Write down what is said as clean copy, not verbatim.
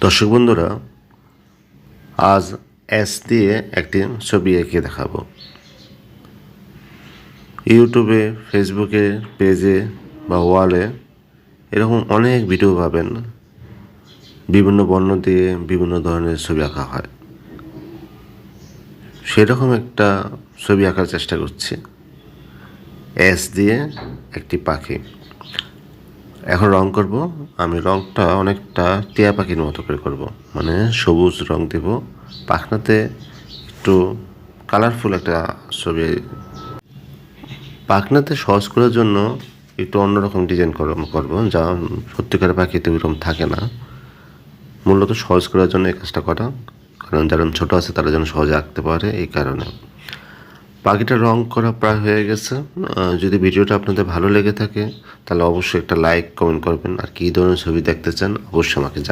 দর্শক বন্ধুরা, আজ এস দিয়ে একটি ছবি এঁকে দেখাবো। ইউটিউবে, ফেসবুকে, পেজে বা ওয়ালে এরকম অনেক ভিডিও পাবেন। বিভিন্ন বর্ণ দিয়ে বিভিন্ন ধরনের ছবি আঁকা হয়। সেরকম একটা ছবি আঁকার চেষ্টা করছি। এস দিয়ে একটি পাখি। এখন রং করব। আমি রংটা অনেকটা টিয়া পাখির মতো করে করব, মানে সবুজ রং দেব। পাখনাতে একটু কালারফুল একটা ছবি। পাখনাতে সহজ করার জন্য একটু অন্যরকম ডিজাইন করব, যা সত্যিকার পাখিতে ওইরকম থাকে না। মূলত সহজ করার জন্য এই কাজটা করা, কারণ যারা ছোট আছে তারা যেন সহজে আঁকতে পারে, এই কারণে। পাখিটা রং করা প্রায় হয়ে গেছে। যদি ভিডিওটা আপনাদের ভালো লেগে থাকে তাহলে অবশ্যই একটা লাইক, কমেন্ট করবেন। আর কী ধরনের ছবি দেখতে চান অবশ্যই আমাকে